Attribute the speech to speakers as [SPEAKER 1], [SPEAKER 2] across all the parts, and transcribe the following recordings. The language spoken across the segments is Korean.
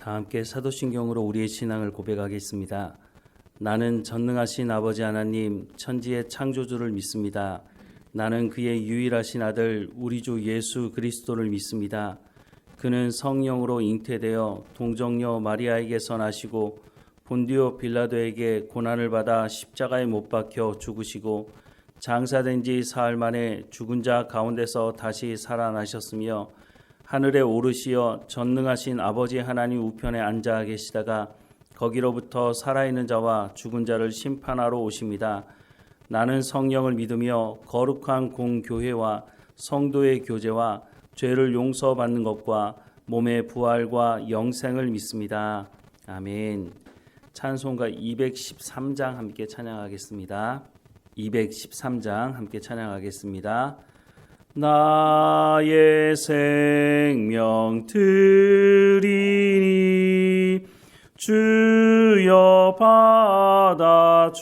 [SPEAKER 1] 다 함께 사도신경으로 우리의 신앙을 고백하겠습니다. 나는 전능하신 아버지 하나님 천지의 창조주를 믿습니다. 나는 그의 유일하신 아들 우리 주 예수 그리스도를 믿습니다. 그는 성령으로 잉태되어 동정녀 마리아에게서 나시고 본디오 빌라도에게 고난을 받아 십자가에 못 박혀 죽으시고 장사된 지 사흘 만에 죽은 자 가운데서 다시 살아나셨으며 하늘에 오르시어 전능하신 아버지 하나님 우편에 앉아 계시다가 거기로부터 살아있는 자와 죽은 자를 심판하러 오십니다. 나는 성령을 믿으며 거룩한 공교회와 성도의 교제와 죄를 용서받는 것과 몸의 부활과 영생을 믿습니다. 아멘. 찬송가 213장 함께 찬양하겠습니다. 213장 함께 찬양하겠습니다. 나의 생명 드리니 주여 받아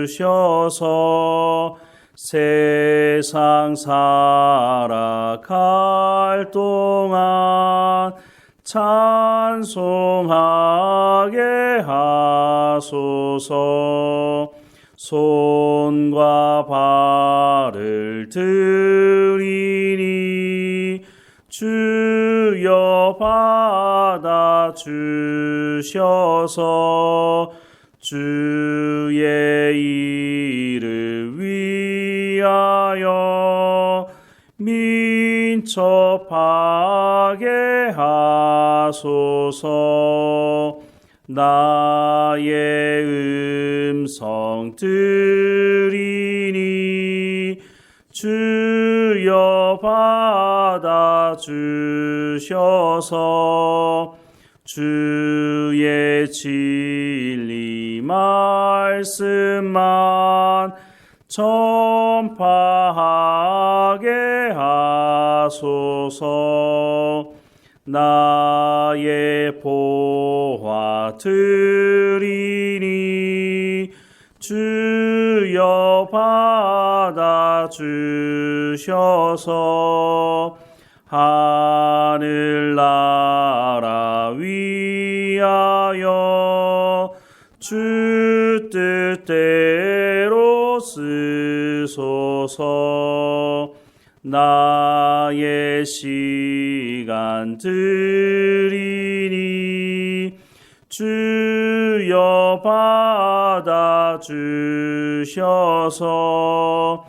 [SPEAKER 1] 주셔서 세상 살아갈 동안 찬송하게 하소서. 손과 발을 드리니 주여 받아 주셔서 주의 이를 위하여 민첩하게 하소서. 나의 음성 들으니 주여 받아 주셔서 주의 진리 말씀만 전파하게 하소서. 나의 보화 드리니 주여 받아 주셔서 하늘나라 위하여 주 뜻대로 쓰소서. 나의 시간 드리니 주여 받아 주셔서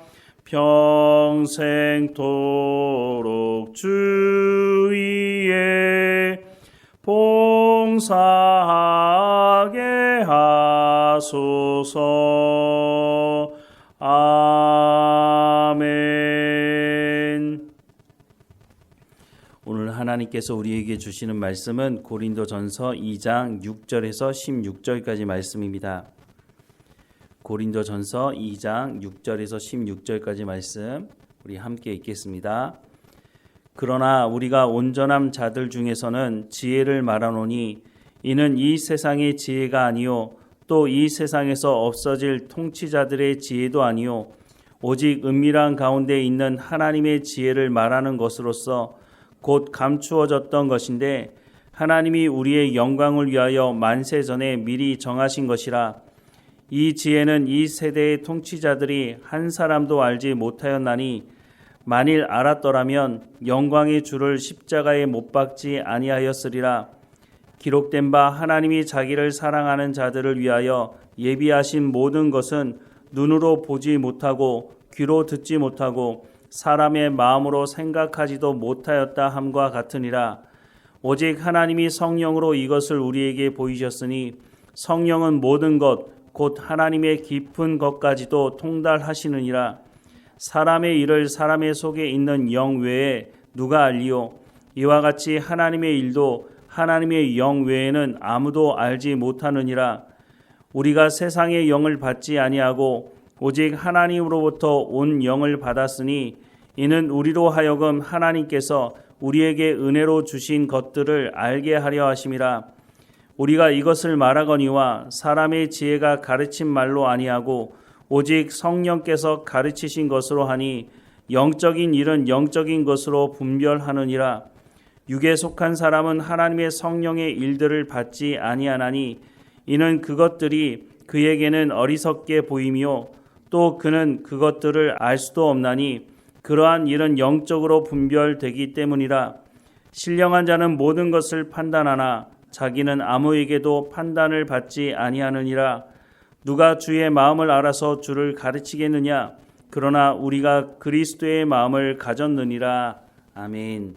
[SPEAKER 1] 평생토록 주 위에 봉사하게 하소서. 아멘. 오늘 하나님께서 우리에게 주시는 말씀은 고린도전서 2장 6절에서 16절까지 말씀입니다. 고린도전서 2장 6절에서 16절까지 말씀 우리 함께 읽겠습니다. 그러나 우리가 온전한 자들 중에서는 지혜를 말하노니 이는 이 세상의 지혜가 아니요 또 이 세상에서 없어질 통치자들의 지혜도 아니요 오직 은밀한 가운데 있는 하나님의 지혜를 말하는 것으로서 곧 감추어졌던 것인데 하나님이 우리의 영광을 위하여 만세 전에 미리 정하신 것이라. 이 지혜는 이 세대의 통치자들이 한 사람도 알지 못하였나니 만일 알았더라면 영광의 주를 십자가에 못 박지 아니하였으리라. 기록된 바 하나님이 자기를 사랑하는 자들을 위하여 예비하신 모든 것은 눈으로 보지 못하고 귀로 듣지 못하고 사람의 마음으로 생각하지도 못하였다 함과 같으니라. 오직 하나님이 성령으로 이것을 우리에게 보이셨으니 성령은 모든 것 곧 하나님의 깊은 것까지도 통달하시느니라. 사람의 일을 사람의 속에 있는 영 외에 누가 알리요? 이와 같이 하나님의 일도 하나님의 영 외에는 아무도 알지 못하느니라. 우리가 세상의 영을 받지 아니하고 오직 하나님으로부터 온 영을 받았으니 이는 우리로 하여금 하나님께서 우리에게 은혜로 주신 것들을 알게 하려 하심이라. 우리가 이것을 말하거니와 사람의 지혜가 가르친 말로 아니하고 오직 성령께서 가르치신 것으로 하니 영적인 일은 영적인 것으로 분별하느니라. 육에 속한 사람은 하나님의 성령의 일들을 받지 아니하나니 이는 그것들이 그에게는 어리석게 보이며 또 그는 그것들을 알 수도 없나니 그러한 일은 영적으로 분별되기 때문이라. 신령한 자는 모든 것을 판단하나 자기는 아무에게도 판단을 받지 아니하느니라. 누가 주의 마음을 알아서 주를 가르치겠느냐? 그러나 우리가 그리스도의 마음을 가졌느니라. 아멘.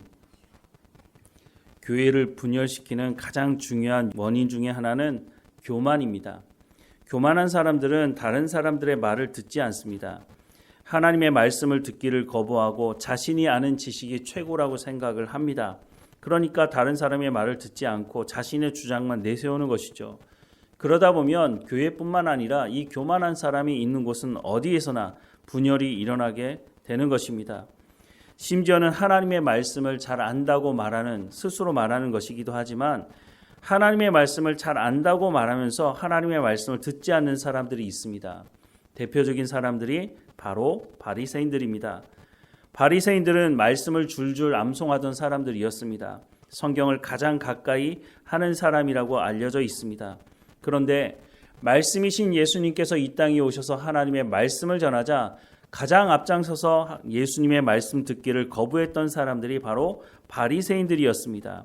[SPEAKER 1] 교회를 분열시키는 가장 중요한 원인 중에 하나는 교만입니다. 교만한 사람들은 다른 사람들의 말을 듣지 않습니다. 하나님의 말씀을 듣기를 거부하고 자신이 아는 지식이 최고라고 생각을 합니다. 그러니까 다른 사람의 말을 듣지 않고 자신의 주장만 내세우는 것이죠. 그러다 보면 교회뿐만 아니라 이 교만한 사람이 있는 곳은 어디에서나 분열이 일어나게 되는 것입니다. 심지어는 하나님의 말씀을 잘 안다고 스스로 말하는 것이기도 하지만 하나님의 말씀을 잘 안다고 말하면서 하나님의 말씀을 듣지 않는 사람들이 있습니다. 대표적인 사람들이 바로 바리새인들입니다. 바리새인들은 말씀을 줄줄 암송하던 사람들이었습니다. 성경을 가장 가까이 하는 사람이라고 알려져 있습니다. 그런데 말씀이신 예수님께서 이 땅에 오셔서 하나님의 말씀을 전하자 가장 앞장서서 예수님의 말씀 듣기를 거부했던 사람들이 바로 바리새인들이었습니다.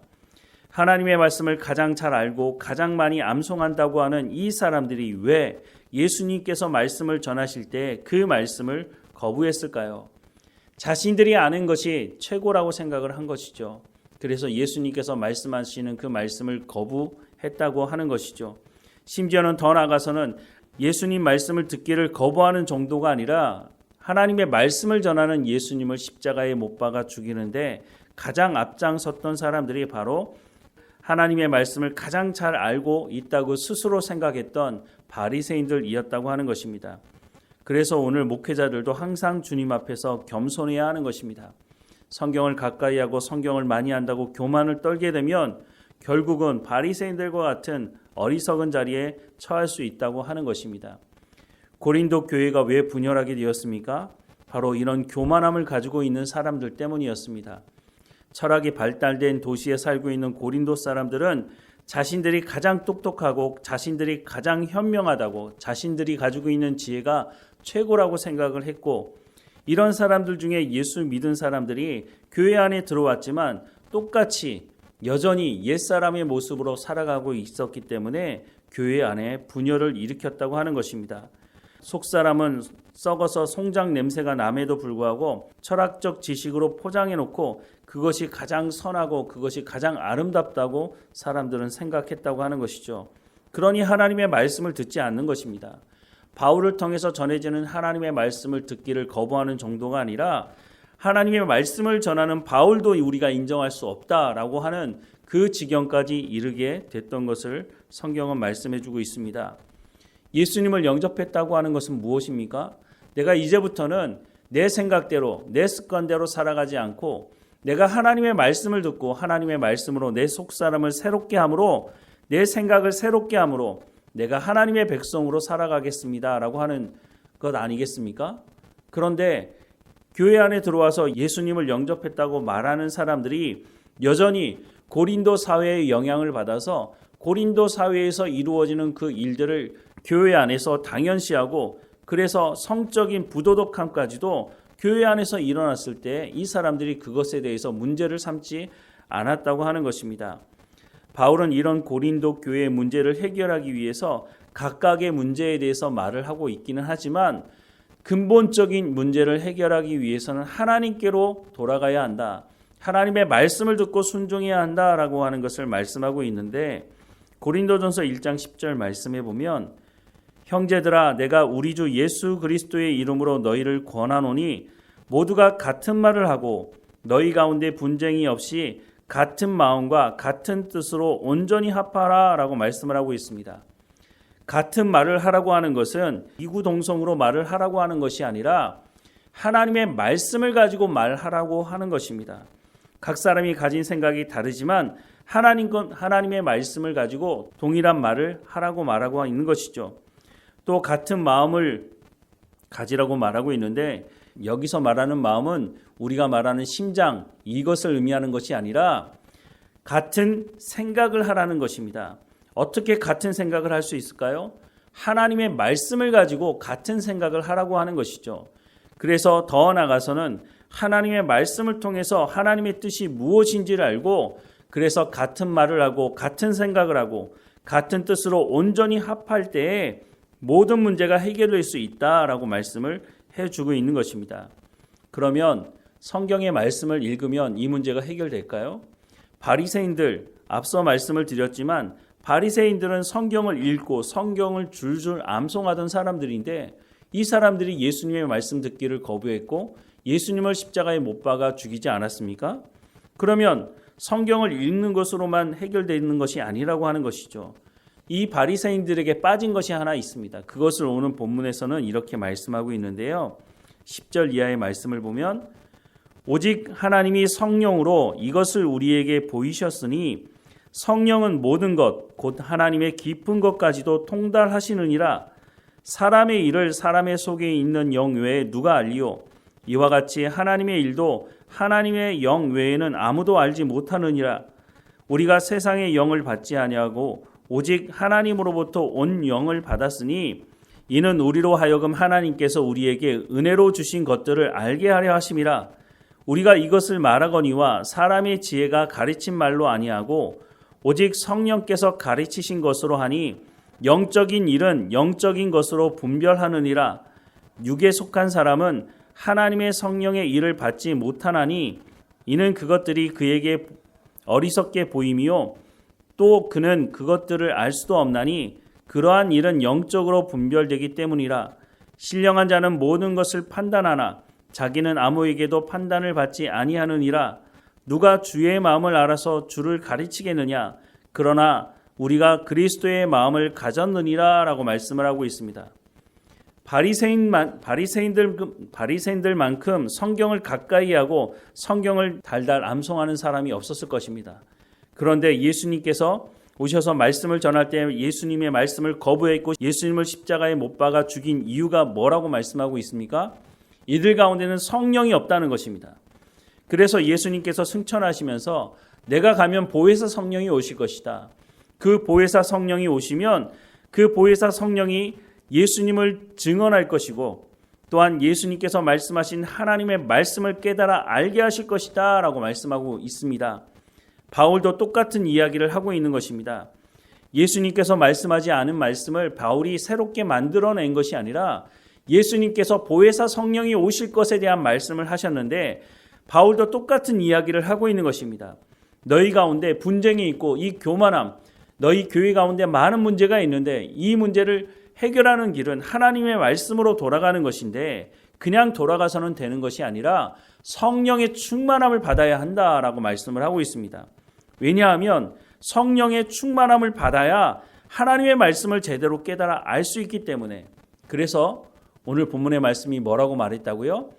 [SPEAKER 1] 하나님의 말씀을 가장 잘 알고 가장 많이 암송한다고 하는 이 사람들이 왜 예수님께서 말씀을 전하실 때 그 말씀을 거부했을까요? 자신들이 아는 것이 최고라고 생각을 한 것이죠. 그래서 예수님께서 말씀하시는 그 말씀을 거부했다고 하는 것이죠. 심지어는 더 나아가서는 예수님 말씀을 듣기를 거부하는 정도가 아니라 하나님의 말씀을 전하는 예수님을 십자가에 못 박아 죽이는데 가장 앞장섰던 사람들이 바로 하나님의 말씀을 가장 잘 알고 있다고 스스로 생각했던 바리새인들이었다고 하는 것입니다. 그래서 오늘 목회자들도 항상 주님 앞에서 겸손해야 하는 것입니다. 성경을 가까이 하고 성경을 많이 한다고 교만을 떨게 되면 결국은 바리새인들과 같은 어리석은 자리에 처할 수 있다고 하는 것입니다. 고린도 교회가 왜 분열하게 되었습니까? 바로 이런 교만함을 가지고 있는 사람들 때문이었습니다. 철학이 발달된 도시에 살고 있는 고린도 사람들은 자신들이 가장 똑똑하고 자신들이 가장 현명하다고 자신들이 가지고 있는 지혜가 최고라고 생각을 했고 이런 사람들 중에 예수 믿은 사람들이 교회 안에 들어왔지만 똑같이 여전히 옛사람의 모습으로 살아가고 있었기 때문에 교회 안에 분열을 일으켰다고 하는 것입니다. 속사람은 썩어서 송장 냄새가 남에도 불구하고 철학적 지식으로 포장해놓고 그것이 가장 선하고 그것이 가장 아름답다고 사람들은 생각했다고 하는 것이죠. 그러니 하나님의 말씀을 듣지 않는 것입니다. 바울을 통해서 전해지는 하나님의 말씀을 듣기를 거부하는 정도가 아니라 하나님의 말씀을 전하는 바울도 우리가 인정할 수 없다라고 하는 그 지경까지 이르게 됐던 것을 성경은 말씀해주고 있습니다. 예수님을 영접했다고 하는 것은 무엇입니까? 내가 이제부터는 내 생각대로 내 습관대로 살아가지 않고 내가 하나님의 말씀을 듣고 하나님의 말씀으로 내 속사람을 새롭게 함으로 내 생각을 새롭게 함으로 내가 하나님의 백성으로 살아가겠습니다 라고 하는 것 아니겠습니까? 그런데 교회 안에 들어와서 예수님을 영접했다고 말하는 사람들이 여전히 고린도 사회의 영향을 받아서 고린도 사회에서 이루어지는 그 일들을 교회 안에서 당연시하고 그래서 성적인 부도덕함까지도 교회 안에서 일어났을 때 이 사람들이 그것에 대해서 문제를 삼지 않았다고 하는 것입니다. 바울은 이런 고린도 교회의 문제를 해결하기 위해서 각각의 문제에 대해서 말을 하고 있기는 하지만 근본적인 문제를 해결하기 위해서는 하나님께로 돌아가야 한다. 하나님의 말씀을 듣고 순종해야 한다라고 하는 것을 말씀하고 있는데 고린도전서 1장 10절 말씀해 보면 형제들아 내가 우리 주 예수 그리스도의 이름으로 너희를 권하노니 모두가 같은 말을 하고 너희 가운데 분쟁이 없이 같은 마음과 같은 뜻으로 온전히 합하라 라고 말씀을 하고 있습니다. 같은 말을 하라고 하는 것은 이구동성으로 말을 하라고 하는 것이 아니라 하나님의 말씀을 가지고 말하라고 하는 것입니다. 각 사람이 가진 생각이 다르지만 하나님의 말씀을 가지고 동일한 말을 하라고 말하고 있는 것이죠. 또 같은 마음을 가지라고 말하고 있는데 여기서 말하는 마음은 우리가 말하는 심장 이것을 의미하는 것이 아니라 같은 생각을 하라는 것입니다. 어떻게 같은 생각을 할 수 있을까요? 하나님의 말씀을 가지고 같은 생각을 하라고 하는 것이죠. 그래서 더 나아가서는 하나님의 말씀을 통해서 하나님의 뜻이 무엇인지를 알고 그래서 같은 말을 하고 같은 생각을 하고 같은 뜻으로 온전히 합할 때에 모든 문제가 해결될 수 있다라고 말씀을 해주고 있는 것입니다. 그러면 성경의 말씀을 읽으면 이 문제가 해결될까요? 바리새인들, 앞서 말씀을 드렸지만 바리새인들은 성경을 읽고 성경을 줄줄 암송하던 사람들인데 이 사람들이 예수님의 말씀 듣기를 거부했고 예수님을 십자가에 못 박아 죽이지 않았습니까? 그러면 성경을 읽는 것으로만 해결되는 것이 아니라고 하는 것이죠. 이 바리새인들에게 빠진 것이 하나 있습니다. 그것을 오늘 본문에서는 이렇게 말씀하고 있는데요. 10절 이하의 말씀을 보면 오직 하나님이 성령으로 이것을 우리에게 보이셨으니 성령은 모든 것 곧 하나님의 깊은 것까지도 통달하시느니라. 사람의 일을 사람의 속에 있는 영 외에 누가 알리요? 이와 같이 하나님의 일도 하나님의 영 외에는 아무도 알지 못하느니라. 우리가 세상의 영을 받지 아니하고 오직 하나님으로부터 온 영을 받았으니 이는 우리로 하여금 하나님께서 우리에게 은혜로 주신 것들을 알게 하려 하심이라. 우리가 이것을 말하거니와 사람의 지혜가 가르친 말로 아니하고 오직 성령께서 가르치신 것으로 하니 영적인 일은 영적인 것으로 분별하느니라. 육에 속한 사람은 하나님의 성령의 일을 받지 못하나니 이는 그것들이 그에게 어리석게 보임이요 또 그는 그것들을 알 수도 없나니 그러한 일은 영적으로 분별되기 때문이라. 신령한 자는 모든 것을 판단하나 자기는 아무에게도 판단을 받지 아니하느니라. 누가 주의 마음을 알아서 주를 가르치겠느냐? 그러나 우리가 그리스도의 마음을 가졌느니라 라고 말씀을 하고 있습니다. 바리새인들만큼 성경을 가까이 하고 성경을 달달 암송하는 사람이 없었을 것입니다. 그런데 예수님께서 오셔서 말씀을 전할 때 예수님의 말씀을 거부했고 예수님을 십자가에 못 박아 죽인 이유가 뭐라고 말씀하고 있습니까? 이들 가운데는 성령이 없다는 것입니다. 그래서 예수님께서 승천하시면서 내가 가면 보혜사 성령이 오실 것이다. 그 보혜사 성령이 오시면 그 보혜사 성령이 예수님을 증언할 것이고 또한 예수님께서 말씀하신 하나님의 말씀을 깨달아 알게 하실 것이다 라고 말씀하고 있습니다. 바울도 똑같은 이야기를 하고 있는 것입니다. 예수님께서 말씀하지 않은 말씀을 바울이 새롭게 만들어낸 것이 아니라 예수님께서 보혜사 성령이 오실 것에 대한 말씀을 하셨는데 바울도 똑같은 이야기를 하고 있는 것입니다. 너희 가운데 분쟁이 있고 이 교만함, 너희 교회 가운데 많은 문제가 있는데 이 문제를 해결하는 길은 하나님의 말씀으로 돌아가는 것인데 그냥 돌아가서는 되는 것이 아니라 성령의 충만함을 받아야 한다라고 말씀을 하고 있습니다. 왜냐하면 성령의 충만함을 받아야 하나님의 말씀을 제대로 깨달아 알 수 있기 때문에 그래서 오늘 본문의 말씀이 뭐라고 말했다고요?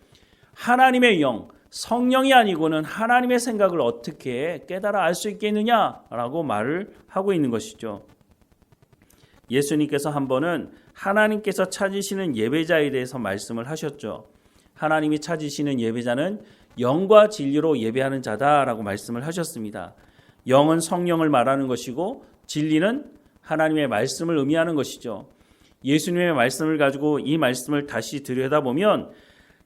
[SPEAKER 1] 하나님의 영, 성령이 아니고는 하나님의 생각을 어떻게 깨달아 알 수 있겠느냐라고 말을 하고 있는 것이죠. 예수님께서 한 번은 하나님께서 찾으시는 예배자에 대해서 말씀을 하셨죠. 하나님이 찾으시는 예배자는 영과 진리로 예배하는 자다라고 말씀을 하셨습니다. 영은 성령을 말하는 것이고 진리는 하나님의 말씀을 의미하는 것이죠. 예수님의 말씀을 가지고 이 말씀을 다시 들여다보면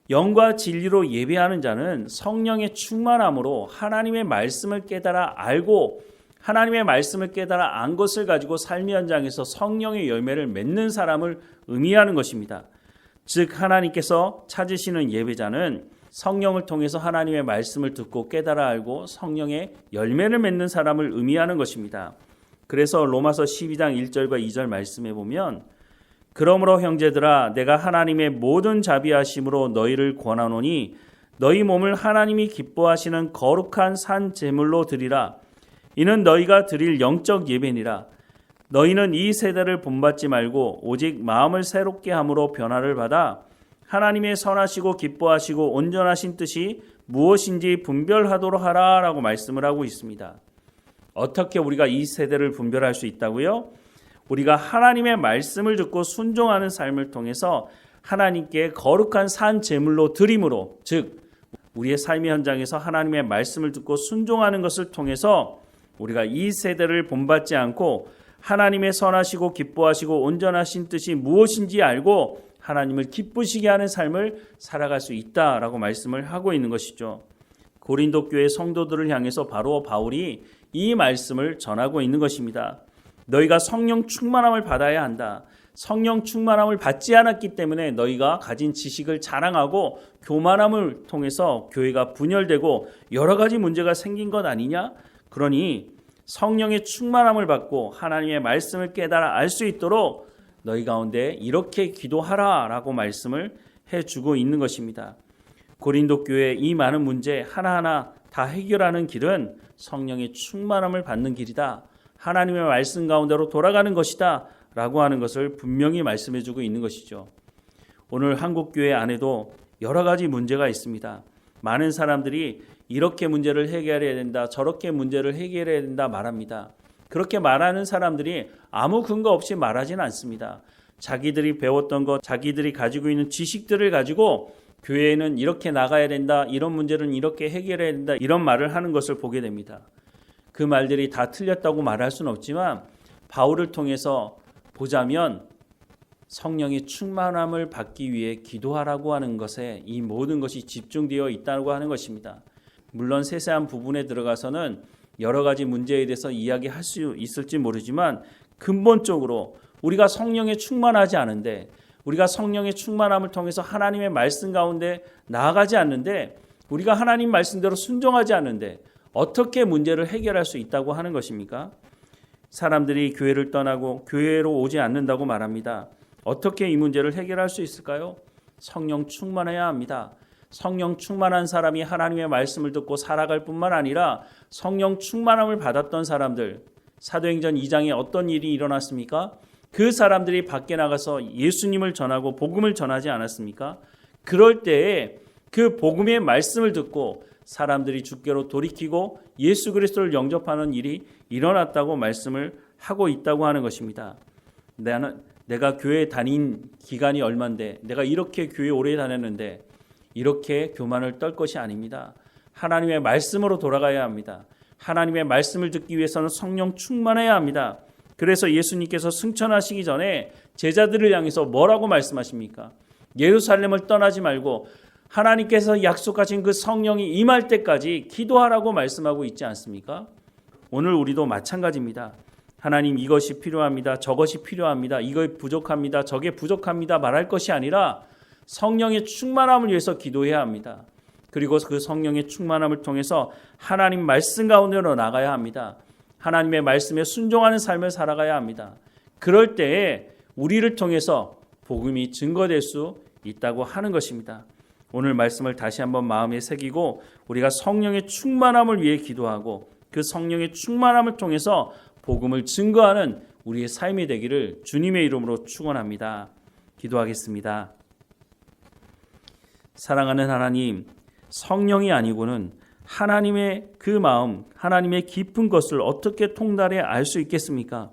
[SPEAKER 1] 영과 진리로 예배하는 자는 성령의 충만함으로 하나님의 말씀을 깨달아 알고 하나님의 말씀을 깨달아 안 것을 가지고 삶의 현장에서 성령의 열매를 맺는 사람을 의미하는 것입니다. 즉 하나님께서 찾으시는 예배자는 성령을 통해서 하나님의 말씀을 듣고 깨달아 알고 성령의 열매를 맺는 사람을 의미하는 것입니다. 그래서 로마서 12장 1절과 2절 말씀에 보면 그러므로 형제들아 내가 하나님의 모든 자비하심으로 너희를 권하노니 너희 몸을 하나님이 기뻐하시는 거룩한 산 제물로 드리라. 이는 너희가 드릴 영적 예배니라. 너희는 이 세대를 본받지 말고 오직 마음을 새롭게 함으로 변화를 받아 하나님의 선하시고 기뻐하시고 온전하신 뜻이 무엇인지 분별하도록 하라라고 말씀을 하고 있습니다. 어떻게 우리가 이 세대를 분별할 수 있다고요? 우리가 하나님의 말씀을 듣고 순종하는 삶을 통해서 하나님께 거룩한 산 제물로 드림으로, 즉 우리의 삶의 현장에서 하나님의 말씀을 듣고 순종하는 것을 통해서 우리가 이 세대를 본받지 않고 하나님의 선하시고 기뻐하시고 온전하신 뜻이 무엇인지 알고 하나님을 기쁘시게 하는 삶을 살아갈 수 있다라고 말씀을 하고 있는 것이죠. 고린도 교회 성도들을 향해서 바로 바울이 이 말씀을 전하고 있는 것입니다. 너희가 성령 충만함을 받아야 한다. 성령 충만함을 받지 않았기 때문에 너희가 가진 지식을 자랑하고 교만함을 통해서 교회가 분열되고 여러 가지 문제가 생긴 것 아니냐? 그러니 성령의 충만함을 받고 하나님의 말씀을 깨달아 알 수 있도록 너희 가운데 이렇게 기도하라라고 말씀을 해주고 있는 것입니다. 고린도 교회의 이 많은 문제 하나하나 다 해결하는 길은 성령의 충만함을 받는 길이다. 하나님의 말씀 가운데로 돌아가는 것이다 라고 하는 것을 분명히 말씀해주고 있는 것이죠. 오늘 한국교회 안에도 여러 가지 문제가 있습니다. 많은 사람들이 이렇게 문제를 해결해야 된다, 저렇게 문제를 해결해야 된다 말합니다. 그렇게 말하는 사람들이 아무 근거 없이 말하지는 않습니다. 자기들이 배웠던 것, 자기들이 가지고 있는 지식들을 가지고 교회에는 이렇게 나가야 된다, 이런 문제는 이렇게 해결해야 된다, 이런 말을 하는 것을 보게 됩니다. 그 말들이 다 틀렸다고 말할 수는 없지만 바울을 통해서 보자면 성령의 충만함을 받기 위해 기도하라고 하는 것에 이 모든 것이 집중되어 있다고 하는 것입니다. 물론 세세한 부분에 들어가서는 여러 가지 문제에 대해서 이야기할 수 있을지 모르지만 근본적으로 우리가 성령에 충만하지 않은데, 우리가 성령의 충만함을 통해서 하나님의 말씀 가운데 나아가지 않는데, 우리가 하나님 말씀대로 순종하지 않는데 어떻게 문제를 해결할 수 있다고 하는 것입니까? 사람들이 교회를 떠나고 교회로 오지 않는다고 말합니다. 어떻게 이 문제를 해결할 수 있을까요? 성령 충만해야 합니다. 성령 충만한 사람이 하나님의 말씀을 듣고 살아갈 뿐만 아니라 성령 충만함을 받았던 사람들, 사도행전 2장에 어떤 일이 일어났습니까? 그 사람들이 밖에 나가서 예수님을 전하고 복음을 전하지 않았습니까? 그럴 때에 그 복음의 말씀을 듣고 사람들이 주께로 돌이키고 예수 그리스도를 영접하는 일이 일어났다고 말씀을 하고 있다고 하는 것입니다. 내가 교회에 다닌 기간이 얼만데, 내가 이렇게 교회 오래 다녔는데 이렇게 교만을 떨 것이 아닙니다. 하나님의 말씀으로 돌아가야 합니다. 하나님의 말씀을 듣기 위해서는 성령 충만해야 합니다. 그래서 예수님께서 승천하시기 전에 제자들을 향해서 뭐라고 말씀하십니까? 예루살렘을 떠나지 말고 하나님께서 약속하신 그 성령이 임할 때까지 기도하라고 말씀하고 있지 않습니까? 오늘 우리도 마찬가지입니다. 하나님, 이것이 필요합니다. 저것이 필요합니다. 이거 부족합니다. 저게 부족합니다. 말할 것이 아니라 성령의 충만함을 위해서 기도해야 합니다. 그리고 그 성령의 충만함을 통해서 하나님 말씀 가운데로 나가야 합니다. 하나님의 말씀에 순종하는 삶을 살아가야 합니다. 그럴 때에 우리를 통해서 복음이 증거될 수 있다고 하는 것입니다. 오늘 말씀을 다시 한번 마음에 새기고 우리가 성령의 충만함을 위해 기도하고 그 성령의 충만함을 통해서 복음을 증거하는 우리의 삶이 되기를 주님의 이름으로 축원합니다. 기도하겠습니다. 사랑하는 하나님, 성령이 아니고는 하나님의 그 마음, 하나님의 깊은 것을 어떻게 통달해 알 수 있겠습니까?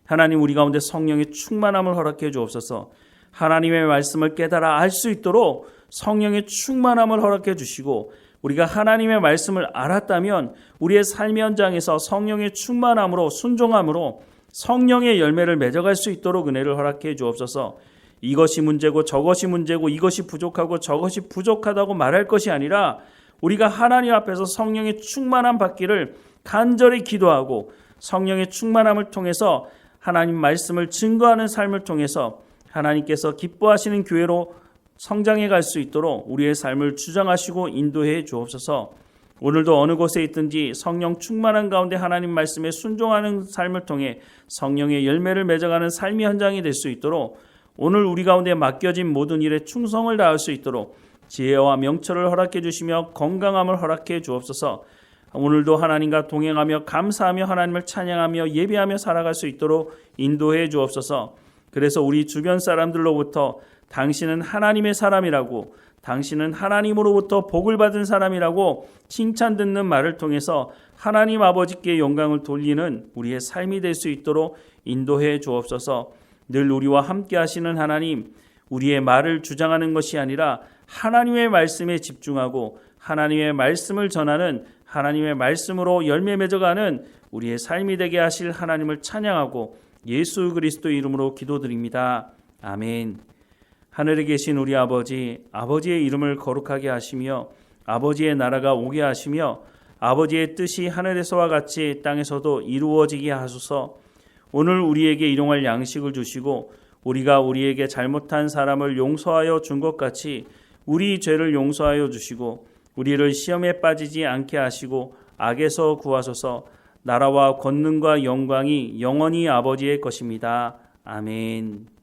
[SPEAKER 1] 하나님, 우리 가운데 성령의 충만함을 허락해 주옵소서. 하나님의 말씀을 깨달아 알 수 있도록 성령의 충만함을 허락해 주시고, 우리가 하나님의 말씀을 알았다면 우리의 삶의 현장에서 성령의 충만함으로, 순종함으로 성령의 열매를 맺어갈 수 있도록 은혜를 허락해 주옵소서. 이것이 문제고 저것이 문제고 이것이 부족하고 저것이 부족하다고 말할 것이 아니라 우리가 하나님 앞에서 성령의 충만함 받기를 간절히 기도하고 성령의 충만함을 통해서 하나님 말씀을 증거하는 삶을 통해서 하나님께서 기뻐하시는 교회로 성장해 갈 수 있도록 우리의 삶을 주장하시고 인도해 주옵소서. 오늘도 어느 곳에 있든지 성령 충만한 가운데 하나님 말씀에 순종하는 삶을 통해 성령의 열매를 맺어가는 삶의 현장이 될 수 있도록, 오늘 우리 가운데 맡겨진 모든 일에 충성을 다할 수 있도록 지혜와 명철을 허락해 주시며 건강함을 허락해 주옵소서. 오늘도 하나님과 동행하며 감사하며 하나님을 찬양하며 예배하며 살아갈 수 있도록 인도해 주옵소서. 그래서 우리 주변 사람들로부터 당신은 하나님의 사람이라고, 당신은 하나님으로부터 복을 받은 사람이라고 칭찬 듣는 말을 통해서 하나님 아버지께 영광을 돌리는 우리의 삶이 될 수 있도록 인도해 주옵소서. 늘 우리와 함께 하시는 하나님, 우리의 말을 주장하는 것이 아니라 하나님의 말씀에 집중하고 하나님의 말씀을 전하는 하나님의 말씀으로 열매 맺어가는 우리의 삶이 되게 하실 하나님을 찬양하고 예수 그리스도 이름으로 기도드립니다. 아멘. 하늘에 계신 우리 아버지, 아버지의 이름을 거룩하게 하시며 아버지의 나라가 오게 하시며 아버지의 뜻이 하늘에서와 같이 땅에서도 이루어지게 하소서. 오늘 우리에게 일용할 양식을 주시고 우리가 우리에게 잘못한 사람을 용서하여 준 것 같이 우리 죄를 용서하여 주시고 우리를 시험에 빠지지 않게 하시고 악에서 구하소서. 나라와 권능과 영광이 영원히 아버지의 것입니다. 아멘.